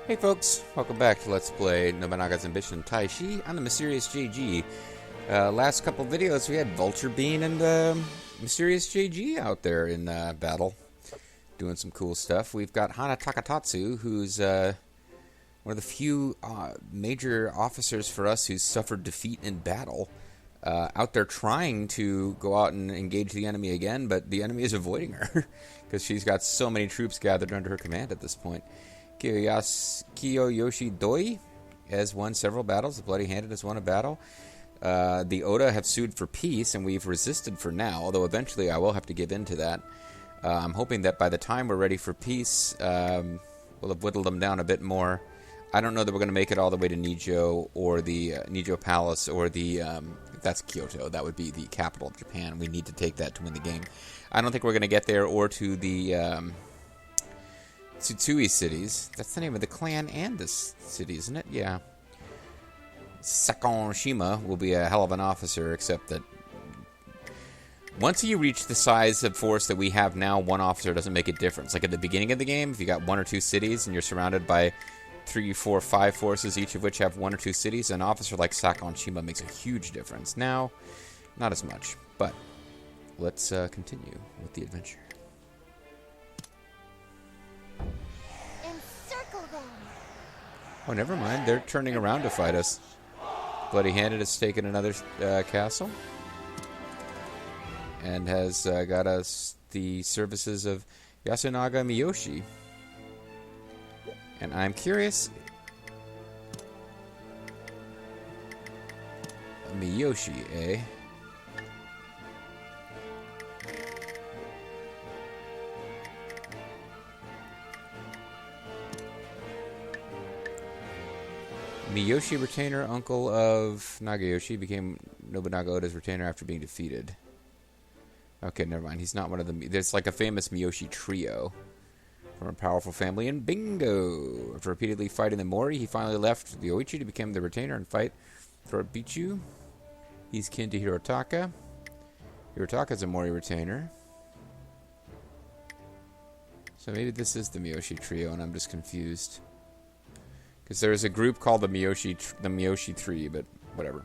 Hey folks, welcome back to Let's Play Nobunaga's Ambition Taishi on the Mysterious JG. Last couple videos we had Vulture Bean and Mysterious JG out there in battle, doing some cool stuff. We've got Hana Takatatsu, who's one of the few major officers for us who's suffered defeat in battle, out there trying to go out and engage the enemy again, but the enemy is avoiding her, because she's got so many troops gathered under her command at this point. Kiyoyoshi Doi has won several battles. The Bloody Handed has won a battle. The Oda have sued for peace, and we've resisted for now, although eventually I will have to give in to that. I'm hoping that by the time we're ready for peace, we'll have whittled them down a bit more. I don't know that we're going to make it all the way to Nijo or the Nijo Palace or the... that's Kyoto. That would be the capital of Japan. We need to take that to win the game. I don't think we're going to get there or to the... Tsutsui cities. That's the name of the clan and this city, isn't it? Yeah. Sakonshima will be a hell of an officer, except that once you reach the size of force that we have now, one officer doesn't make a difference. Like at the beginning of the game, if you got one or two cities and you're surrounded by 3, 4, 5 forces, each of which have 1 or 2 cities, an officer like Sakonshima makes a huge difference. Now, not as much, but let's continue with the adventure. Oh, never mind. They're turning around to fight us. Bloody Handed has taken another castle. And has got us the services of Yasunaga Miyoshi. And I'm curious... Miyoshi, eh? Miyoshi, retainer, uncle of Nagayoshi, became Nobunaga Oda's retainer after being defeated. Okay, never mind. He's not one of them. There's like a famous Miyoshi trio from a powerful family in Bingo. After repeatedly fighting the Mori, he finally left the Oichi to become the retainer and fight for Bichu. He's kin to Hirotaka. Hirotaka's a Mori retainer. So maybe this is the Miyoshi trio and I'm just confused. Because there's a group called the Miyoshi Tree, but whatever.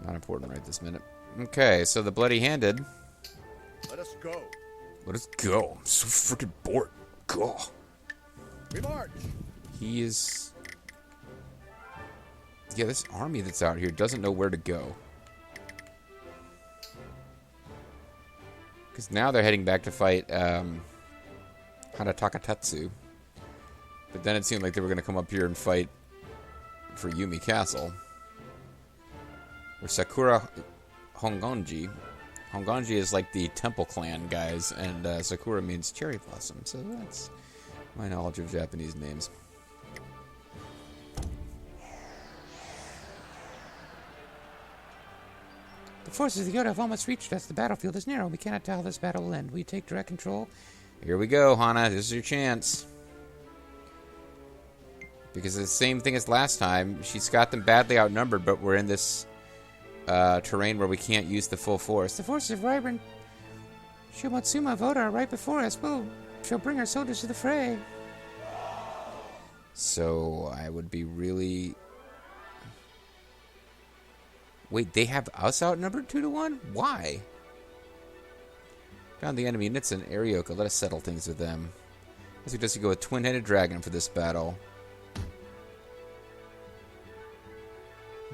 Not important right this minute. Okay, so the Bloody Handed. Let us go. Let us go. I'm so freaking bored. Go. We march. He is... Yeah, this army that's out here doesn't know where to go. Because now they're heading back to fight Hana Takatatsu. But then it seemed like they were going to come up here and fight for Yumi Castle. Or Sakura Hongonji. Hongonji is like the Temple Clan guys, and Sakura means cherry blossom. So that's my knowledge of Japanese names. The forces of the Yoda have almost reached us. The battlefield is narrow. We cannot tell how this battle will end. We take direct control. Here we go, Hana. This is your chance. Because it's the same thing as last time. She's got them badly outnumbered, but we're in this terrain where we can't use the full force. The forces of Vibrant Shomatsuma Voda are right before us. She'll bring our soldiers to the fray. So I would be really... Wait, they have us outnumbered 2-1? Why? Found the enemy units in Arioka. Let us settle things with them. I suggest you go with Twin-Headed Dragon for this battle.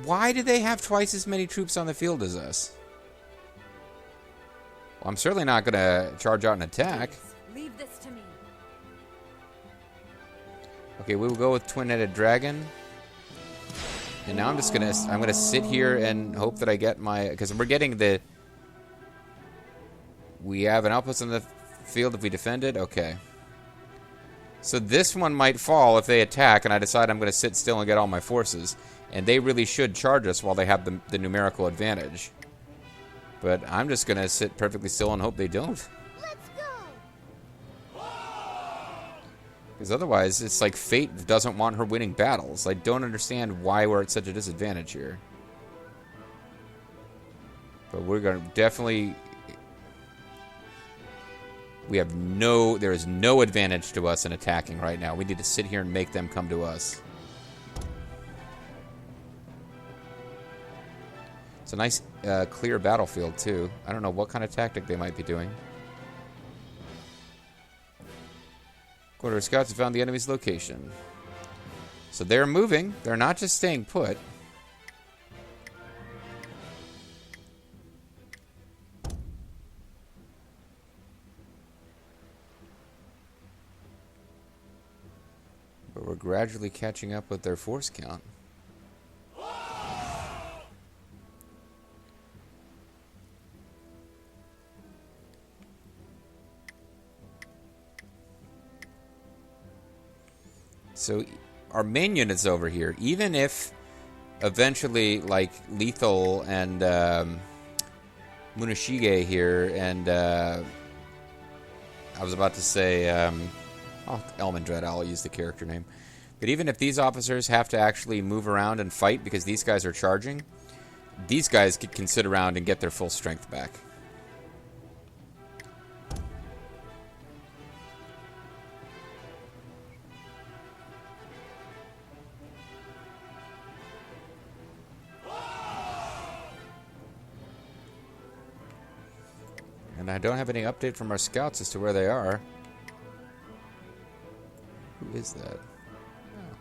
Why do they have twice as many troops on the field as us? Well, I'm certainly not going to charge out and attack. Leave this to me. Okay, we will go with Twin-Headed Dragon. And now I'm going to sit here and hope that I get my... Because we're getting the... We have an outpost on the field if we defend it? Okay. So this one might fall if they attack, and I decide I'm going to sit still and get all my forces. And they really should charge us while they have the numerical advantage. But I'm just going to sit perfectly still and hope they don't. Let's go. Because otherwise, it's like fate doesn't want her winning battles. I don't understand why we're at such a disadvantage here. But we're going to definitely... there is no advantage to us in attacking right now. We need to sit here and make them come to us. It's a nice, clear battlefield, too. I don't know what kind of tactic they might be doing. Quarter scouts have found the enemy's location. So they're moving. They're not just staying put. But we're gradually catching up with their force count. So our main units over here, even if eventually, like, Lethal and Munashige here, and I was about to say Elmendred, I'll use the character name. But even if these officers have to actually move around and fight because these guys are charging, these guys can sit around and get their full strength back. And I don't have any update from our scouts as to where they are. Who is that? Oh.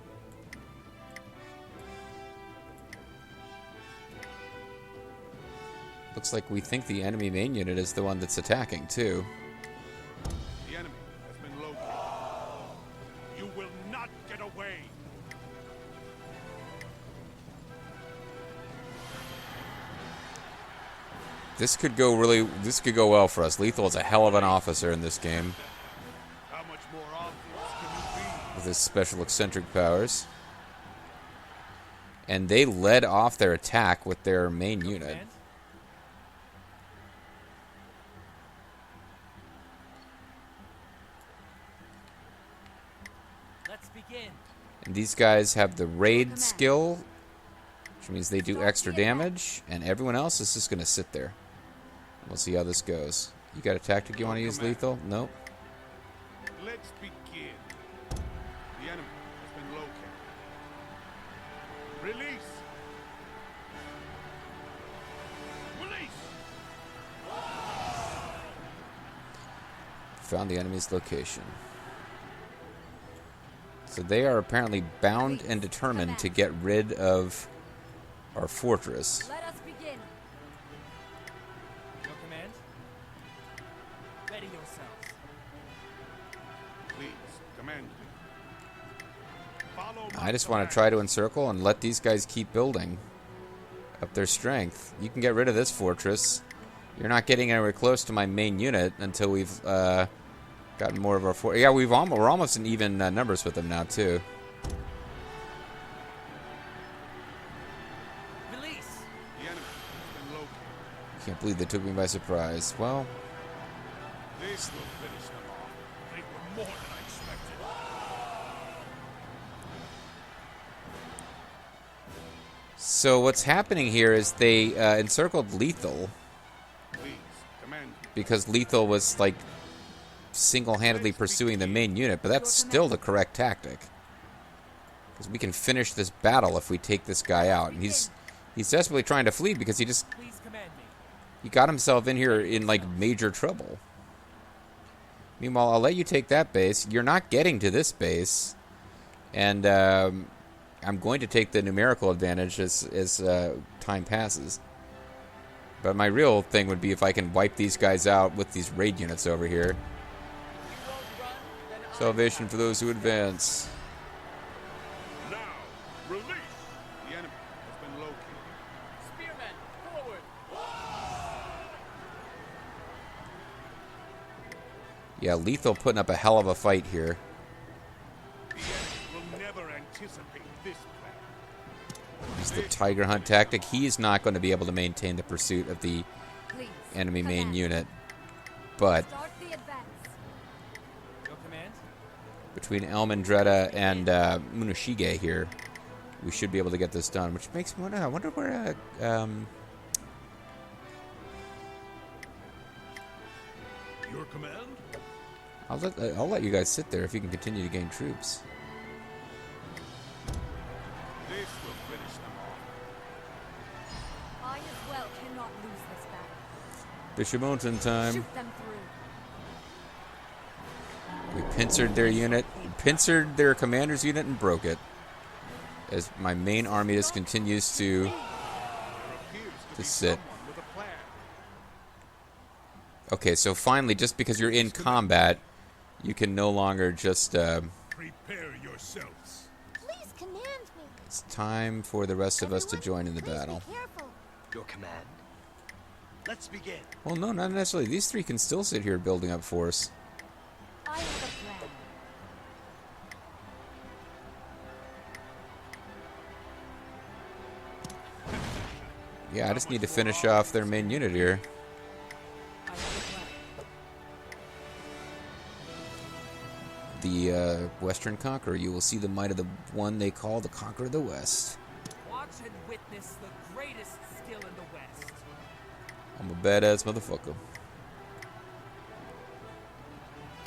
Looks like we think the enemy main unit is the one that's attacking, too. The enemy has been located. You will not get away. This could go well for us. Lethal is a hell of an officer in this game. How much more obvious can you be? With his special eccentric powers. And they led off their attack with their main unit. Let's begin. And these guys have the raid skill, which means they do extra damage, and everyone else is just going to sit there. We'll see how this goes. You got a tactic you want to use, Lethal? Nope. Let's begin. The enemy has been located. Release. Release. Found the enemy's location. So they are apparently bound and determined to get rid of our fortress. Let us begin. Your command? Ready yourselves. Please, command me. Follow my I just want to try to encircle and let these guys keep building up their strength. You can get rid of this fortress. You're not getting anywhere close to my main unit until we've gotten more of our fortress. Yeah, we're almost in even numbers with them now, too. Release. The enemy has been located. Can't believe they took me by surprise. Well, This will finish them off. They were more than I expected. so what's happening here is they encircled Lethal Please, command me. because Lethal was, like, single-handedly pursuing the main unit, but that's still the correct tactic. Because we can finish this battle if we take this guy out. And he's desperately trying to flee because Please command me. he got himself in here in, like, major trouble. Meanwhile, I'll let you take that base. You're not getting to this base. And I'm going to take the numerical advantage as time passes. But my real thing would be if I can wipe these guys out with these raid units over here. Salvation for those who advance. Now, release. The enemy has been located. Spearmen, forward. Yeah, Lethal putting up a hell of a fight here. The enemy will never anticipate this plan. Use the Tiger Hunt tactic. He's not going to be able to maintain the pursuit of the Please. enemy main command. unit. But Start the advance. Your command? between Elmendreda and Munashige here, we should be able to get this done. Which makes me wonder, I wonder where... Your command? I'll let you guys sit there if you can continue to gain troops. This will finish them off. I as well cannot lose this battle. Bishop Mountain time. Shoot them through. We pincered their unit, pincered their commander's unit, and broke it. As my main army just continues to There appears to be sit. someone with a plan. Okay, so finally, just because you're in combat, you can no longer just. Prepare yourselves. Please command me. It's time for the rest of us to join in the Please battle. Be careful. Your command. Let's begin. Well, no, not necessarily. These three can still sit here building up force. I have a plan. Yeah, I just need to finish off their main unit here. I have a plan. The Western Conqueror. You will see the might of the one they call the Conqueror of the West. Watch and witness the greatest skill in the West. I'm a badass motherfucker.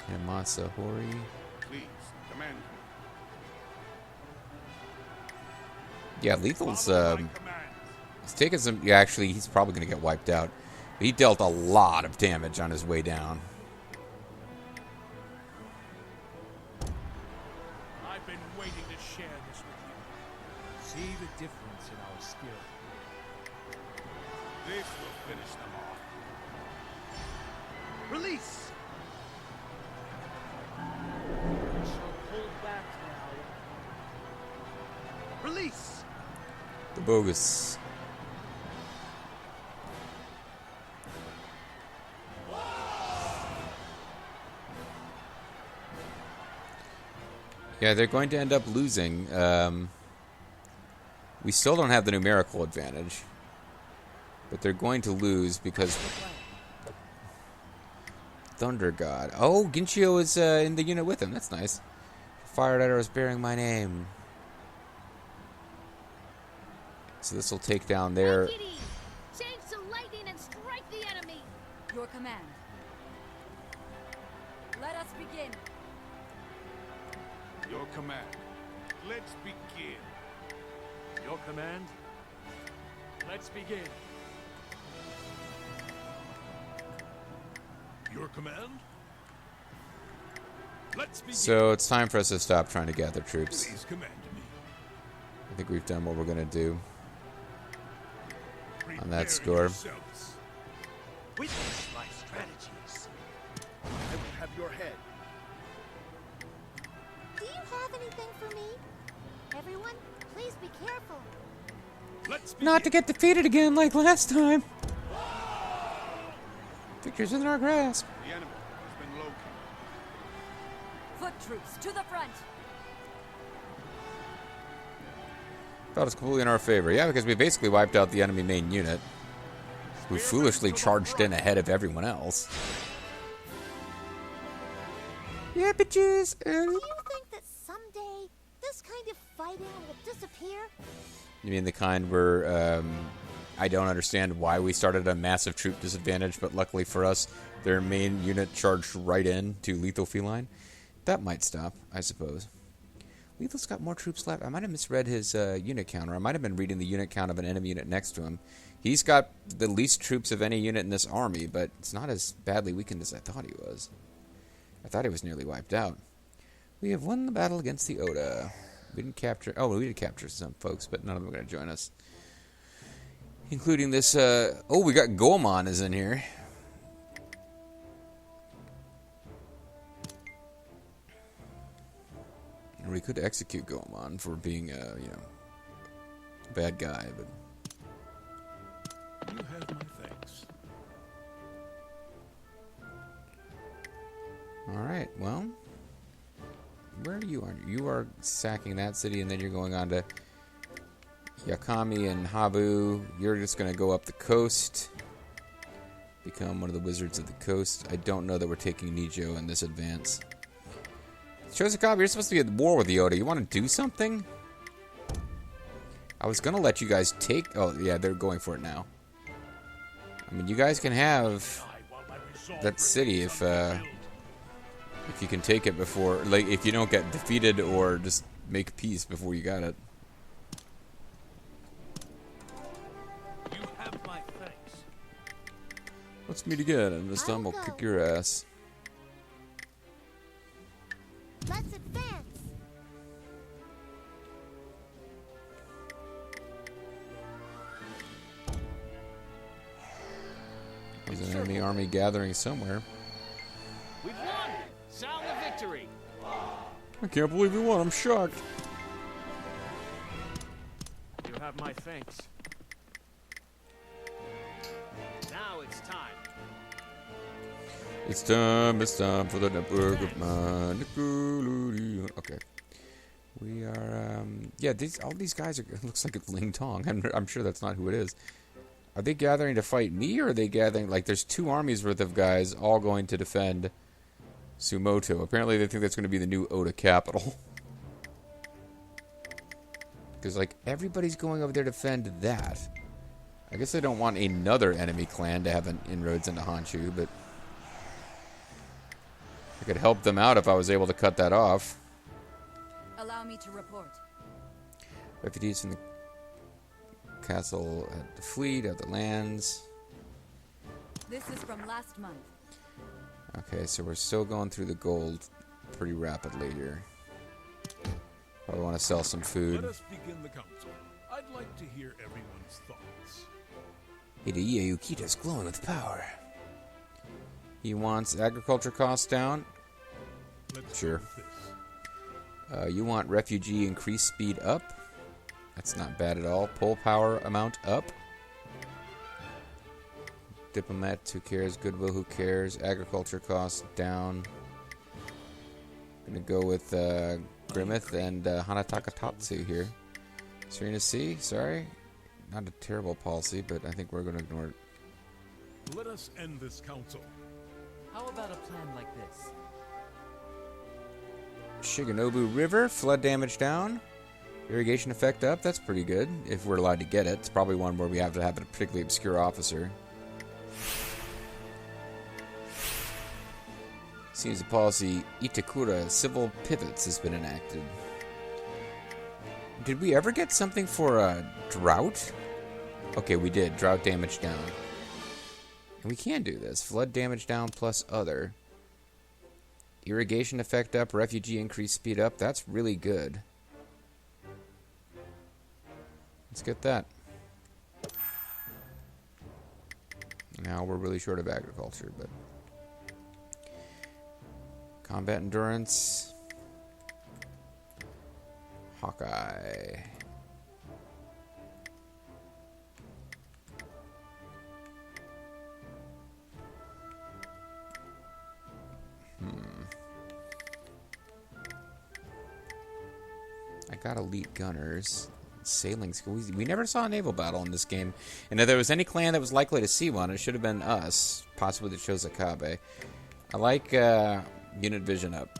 Hamasa Hori. Please, command me. Yeah, Lethal's Follow my command. he's taking some. Yeah, actually, he's probably gonna get wiped out. But he dealt a lot of damage on his way down. I've been waiting to share this with you. See the difference in our skill. This will finish them off. Release! We shall pull back now. Release! The bogus. Yeah, they're going to end up losing. We still don't have the numerical advantage. But they're going to lose because... Thunder God. Oh, Ginchio is in the unit with him. That's nice. Fired arrows bearing my name. So this will take down their... Take it easy. Change to lightning and strike the enemy. Your command. Let us begin. Your command. Let's begin. Your command? Let's begin. Your command? Let's begin. So it's time for us to stop trying to gather troops. Please command me. I think we've done what we're going to do. On that Prepare score. yourselves. Witness my strategies. I will have your head. Do you have anything for me? Everyone, please be careful. Let's begin. Not to get defeated again like last time. Victory's within our grasp. The enemy has been located. Foot troops to the front. Thought it's completely in our favor. Yeah, because we basically wiped out the enemy main unit, who foolishly charged in ahead of everyone else. Yeah, bitches. Do you think that someday this kind of fighting will disappear? You mean the kind where I don't understand why we started a massive troop disadvantage, but luckily for us, their main unit charged right in to Lethal Feline? That might stop, I suppose. Lethal's got more troops left. I might have misread his unit count, or I might have been reading the unit count of an enemy unit next to him. He's got the least troops of any unit in this army, but it's not as badly weakened as I thought he was. I thought he was nearly wiped out. We have won the battle against the Oda. We didn't capture... Oh, we did capture some folks, but none of them are going to join us. Including this... Oh, we got Goemon is in here. And we could execute Goemon for being, you know, a bad guy, but... You have my thanks. Alright, well... Where are you? You are sacking that city, and then you're going on to Yakami and Habu. You're just going to go up the coast. Become one of the wizards of the coast. I don't know that we're taking Nijo in this advance. Shosakabe, you're supposed to be at war with the Oda. You want to do something? I was going to let you guys take... Oh, yeah, they're going for it now. I mean, you guys can have that city if... If you can take it before, like, if you don't get defeated or just make peace before you got it. You have my thanks. Let's meet again, and this time I'll kick your ass. Let's advance. There's an enemy army gathering somewhere. We've won! Sound the victory! I can't believe we won. I'm shocked. You have my thanks. Now it's time. It's time for the network of mine. Okay. We are, yeah, all these guys are, it looks like it's Ling Tong. I'm sure that's not who it is. Are they gathering to fight me, or are they gathering, like, there's 2 armies worth of guys all going to defend Sumoto. Apparently they think that's going to be the new Oda capital. Because, like, everybody's going over there to defend that. I guess they don't want another enemy clan to have an inroads into Honshu, but I could help them out if I was able to cut that off. Allow me to report. Refugees from the castle at the fleet, of the lands. This is from last month. Okay, so we're still going through the gold pretty rapidly here. I want to sell some food. Let us begin the council. I'd like to hear everyone's thoughts. Hideiya Yukita's glowing with power. He wants agriculture costs down. Let's Sure. start with this. You want refugee increase speed up. That's not bad at all. Pull power amount up. Diplomat, who cares? Goodwill, who cares? Agriculture costs down. Gonna go with Grimmeth and Hana Takatatsu here. Serena C, sorry. Not a terrible policy, but I think we're gonna ignore it. Let us end this council. How about a plan like this? Shigenobu River, flood damage down. Irrigation effect up, that's pretty good, if we're allowed to get it. It's probably one where we have to have a particularly obscure officer. Seems the policy Itakura Civil Pivots has been enacted. Did we ever get something for a drought? Okay, we did. Drought damage down. And we can do this. Flood damage down plus other. Irrigation effect up, refugee increase speed up. That's really good. Let's get that. Now we're really short of agriculture, but combat endurance. Hawkeye. I got elite gunners. Sailing school. We never saw a naval battle in this game. And if there was any clan that was likely to see one, it should have been us. Possibly the Shozakabe. I like unit vision up.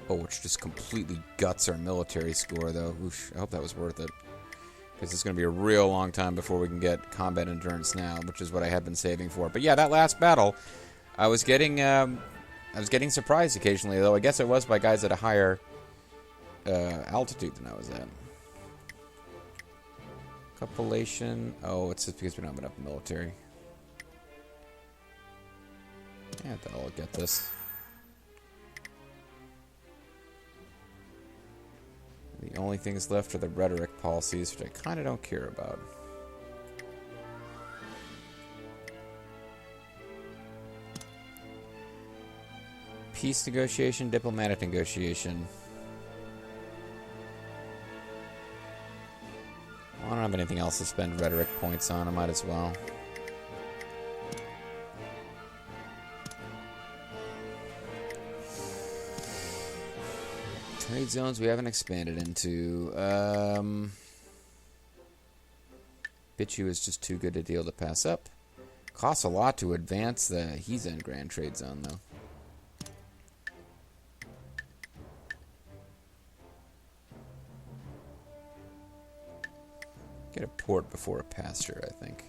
Oh, which just completely guts our military score, though. Oof, I hope that was worth it. Because it's going to be a real long time before we can get combat endurance now, which is what I have been saving for. But yeah, that last battle, I was getting surprised occasionally, though. I guess it was by guys at a higher altitude than I was at. Copulation. Oh, it's just because we don't have enough military. Yeah, I'll get this. The only things left are the rhetoric policies, which I kind of don't care about. Peace negotiation, diplomatic negotiation. Well, I don't have anything else to spend rhetoric points on. I might as well. Trade zones we haven't expanded into. Bichu is just too good a deal to pass up. Costs a lot to advance the Hizen Grand Trade Zone, though. Get a port before a pasture, I think.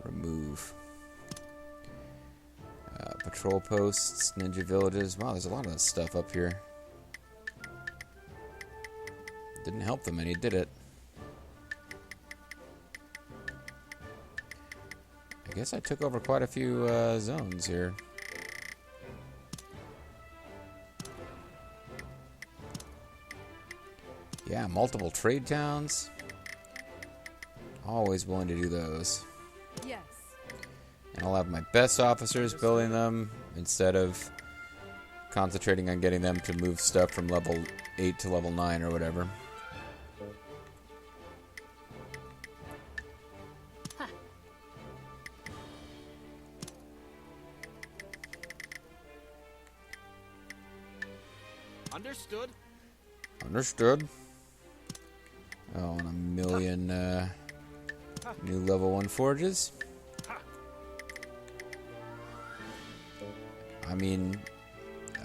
Remove. Patrol posts, ninja villages. Wow, there's a lot of stuff up here. Didn't help them any, did it? I guess I took over quite a few zones here. Yeah, multiple trade towns. Always willing to do those. Yes. And I'll have my best officers building them instead of concentrating on getting them to move stuff from level 8 to level 9 or whatever. Understood. Understood. Oh, and a million new level 1 forges. I mean,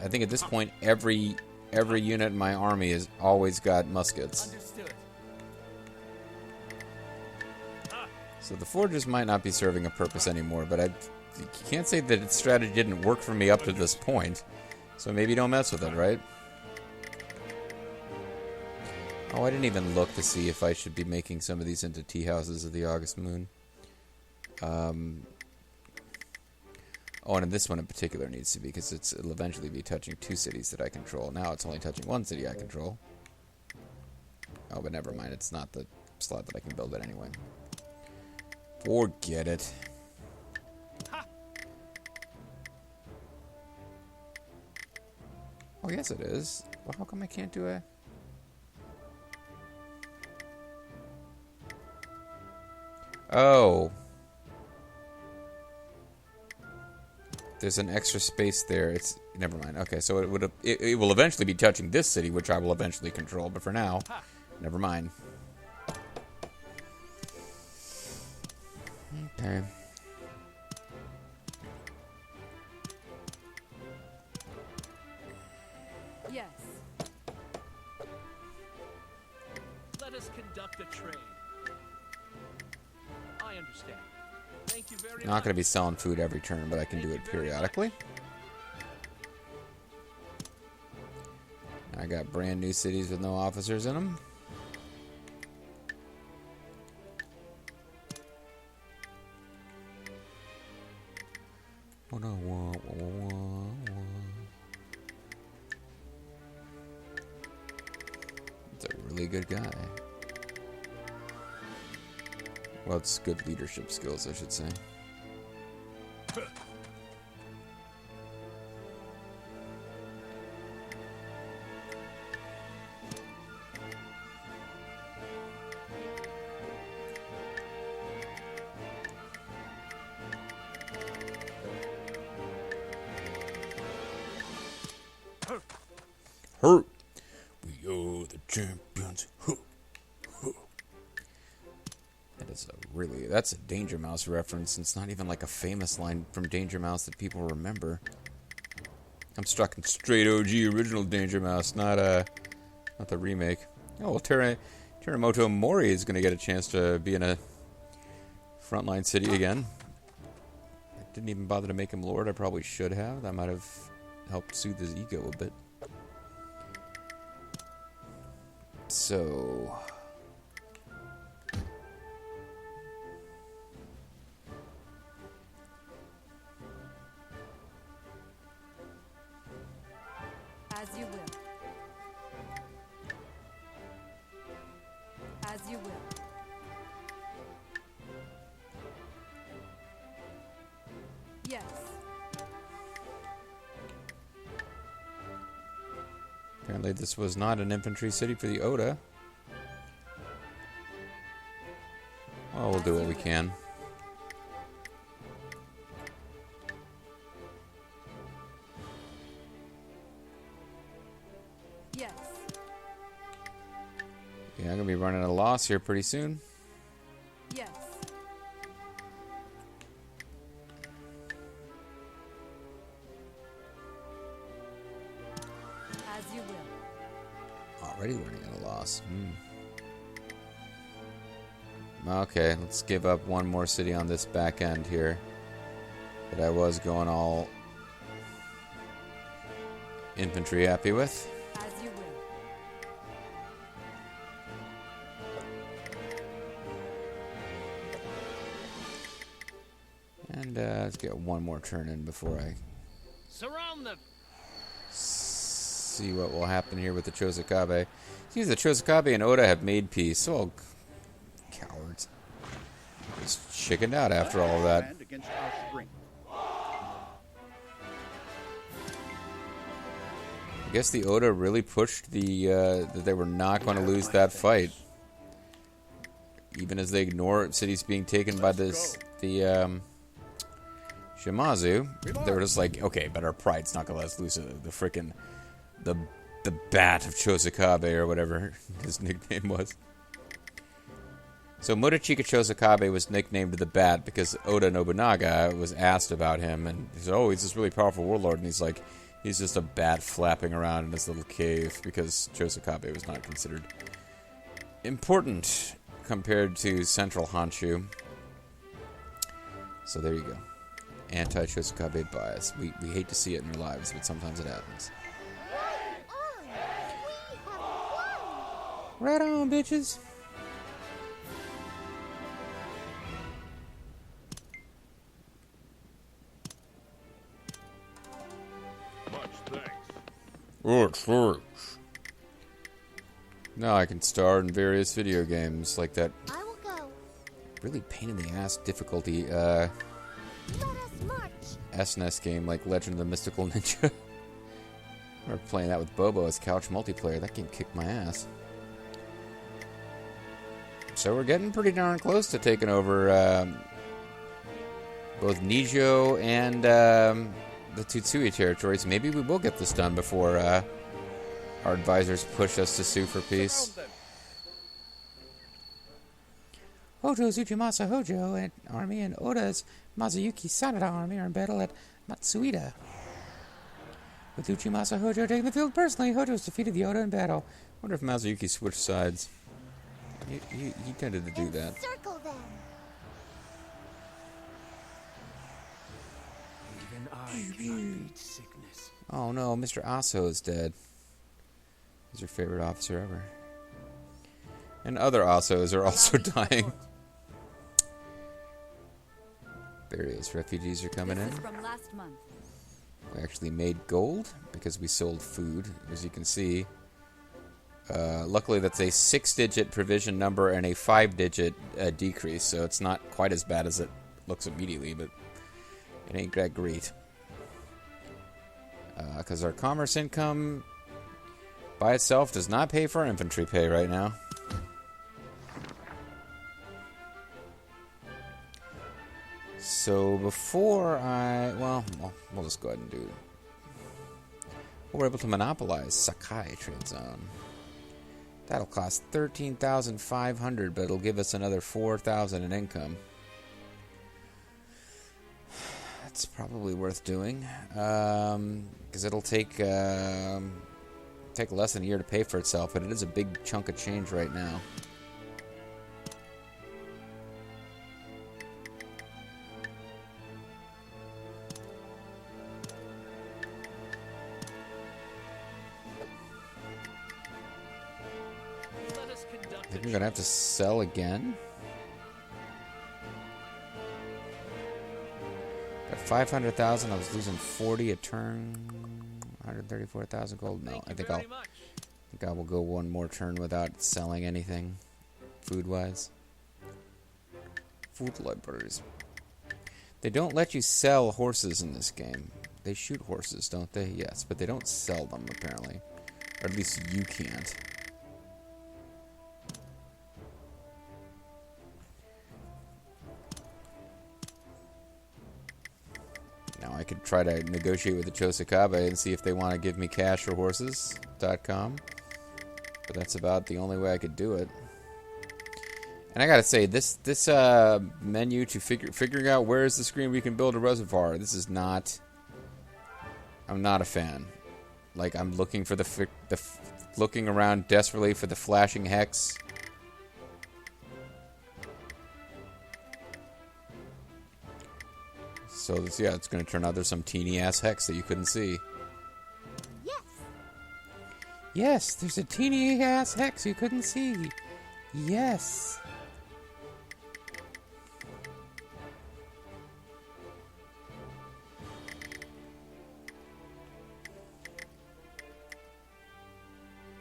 I think at this point every unit in my army has always got muskets. Understood. So the forges might not be serving a purpose anymore, but I can't say that its strategy didn't work for me up to this point. So maybe don't mess with it, right? Oh, I didn't even look to see if I should be making some of these into tea houses of the August moon. Oh, and this one in particular needs to be, because it'll eventually be touching 2 cities that I control. Now it's only touching 1 city I control. Oh, but never mind. It's not the slot that I can build it anyway. Forget it. Oh, yes it is. Well, how come I can't do a... Oh. There's an extra space there. It's... Never mind. Okay, so it will eventually be touching this city, which I will eventually control. But for now, never mind. Okay. Yes. Let us conduct a trade. I understand. Thank you very Not much. going to be selling food every turn, but I can do it periodically. I got brand new cities with no officers in them. It's a really good guy. Well, it's good leadership skills, I should say. Hurt. We are the champions. That is that's a Danger Mouse reference. It's not even like a famous line from Danger Mouse that people remember. I'm stuck in straight OG original Danger Mouse, not the remake. Oh well, Teramoto Mori is going to get a chance to be in a frontline city again. I didn't even bother to make him Lord. I probably should have. That might have helped soothe his ego a bit. So... As you will. As you will. Yes. Apparently this was not an infantry city for the Oda. Well, we'll do what we can. Yes. Yeah, I'm going to be running a loss here pretty soon. Yes. As you will. Already running at a loss. Okay, let's give up one more city on this back end here. That I was going all infantry happy with. As you will. And let's get one more turn in before I Surround them. see what will happen here with the Chosokabe. See, the Chosokabe and Oda have made peace. Oh, cowards. Just chickened out after all of that. And against our strength. I guess the Oda really pushed the that they were not going to lose that fight. Even as they ignore cities being taken by the Shimazu, they were just like, okay, but our pride's not going to let us lose the frickin' the bat of Chosokabe or whatever his nickname was. So Murachika Chosokabe was nicknamed the Bat because Oda Nobunaga was asked about him, and he said, oh, he's this really powerful warlord, and he's like, he's just a bat flapping around in his little cave because Chosokabe was not considered important compared to Central Honshu. So there you go. Anti-Chosokabe bias. We hate to see it in our lives, but sometimes it happens. Right on, bitches. Much thanks. Oh, thanks. Now I can star in various video games like that I will go. really pain in the ass difficulty Let us march. SNES game like Legend of the Mystical Ninja. I remember playing that with Bobo as couch multiplayer. That game kicked my ass. So we're getting pretty darn close to taking over both Nijo and the Tutsui territories. Maybe we will get this done before our advisors push us to sue for peace. Hojo's Uchimasa Hojo and army and Oda's Mazuyuki Sanada army are in battle at Matsuida. With Uchimasa Hojo taking the field personally, Hojo's defeated the Oda in battle. Wonder if Mazuyuki switched sides. He tended to do that. Encircle them. Even I cannot beat sickness. Oh no, Mr. Aso is dead. He's your favorite officer ever. And other Asos are also dying. Various refugees are coming This in. is from last month. We actually made gold because we sold food, as you can see. Luckily, that's a 6-digit provision number and a 5-digit decrease, so it's not quite as bad as it looks immediately, but it ain't that great. Because our commerce income by itself does not pay for our infantry pay right now. So before we'll just go ahead and do it. We're able to monopolize Sakai trade zone. That'll cost 13,500, but it'll give us another 4,000 in income. That's probably worth doing, because it'll take less than a year to pay for itself, but it is a big chunk of change right now. Let us conduct I think I'm gonna have to sell again. Got 500,000. I was losing 40 a turn. 134,000 gold. No, I think I will go one more turn without selling anything, food-wise. Food libraries. They don't let you sell horses in this game. They shoot horses, don't they? Yes, but they don't sell them apparently, or at least you can't. Now I could try to negotiate with the Chosokabe and see if they want to give me cash or horses.com. But that's about the only way I could do it. And I gotta say, this menu to figuring out where is the screen we can build a reservoir. This is not. I'm not a fan. Like I'm looking for looking around desperately for the flashing hex. So this, yeah, it's going to turn out there's some teeny ass hex that you couldn't see. Yes. Yes, there's a teeny ass hex you couldn't see. Yes.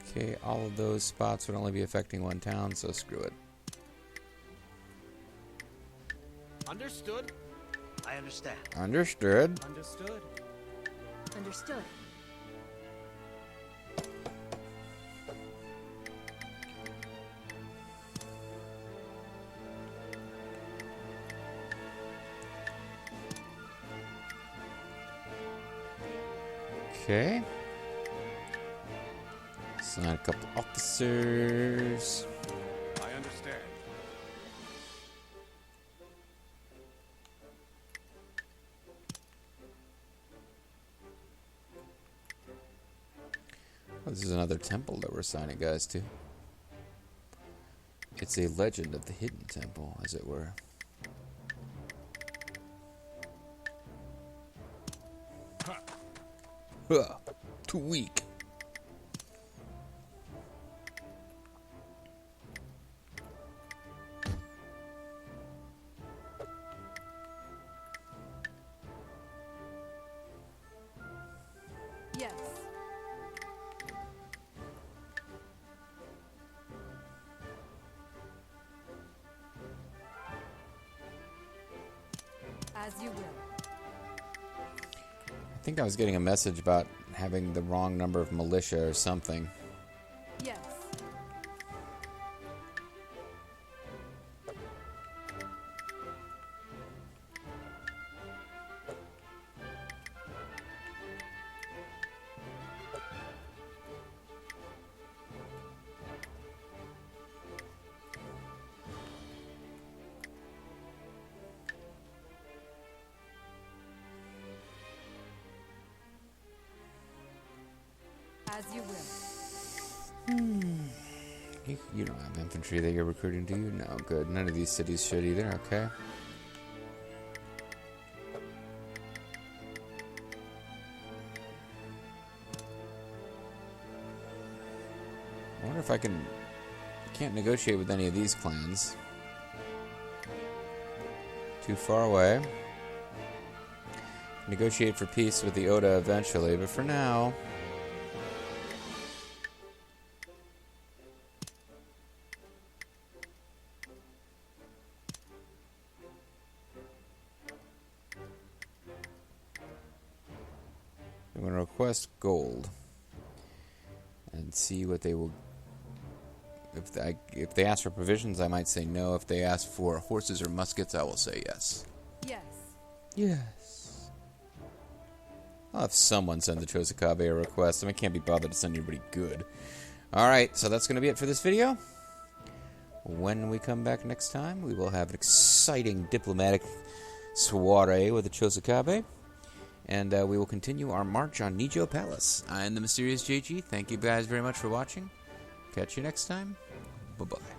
Okay, all of those spots would only be affecting one town, so screw it. Understood? I understand. Understood. Understood. Understood. Okay. Assign a couple officers. I understand. Oh, this is another temple that we're assigning guys to. It's a legend of the hidden temple, as it were. Huh. Too weak. Yes. As you will. I think I was getting a message about having the wrong number of militia or something. Yes. As you will. You don't have infantry that you're recruiting, do you? No, good. None of these cities should either, okay. I wonder if I can't negotiate with any of these clans. Too far away. Negotiate for peace with the Oda eventually, but for now... I'm going to request gold and see what they will. If they ask for provisions, I might say no. If they ask for horses or muskets, I will say yes. Yes. Yes. I'll have someone send the Chosakabe a request. I mean, I can't be bothered to send anybody good. Alright, so that's going to be it for this video. When we come back next time, we will have an exciting diplomatic soiree with the Chosakabe. And we will continue our march on Nijo Palace. I'm the Mysterious JG. Thank you guys very much for watching. Catch you next time. Bye-bye.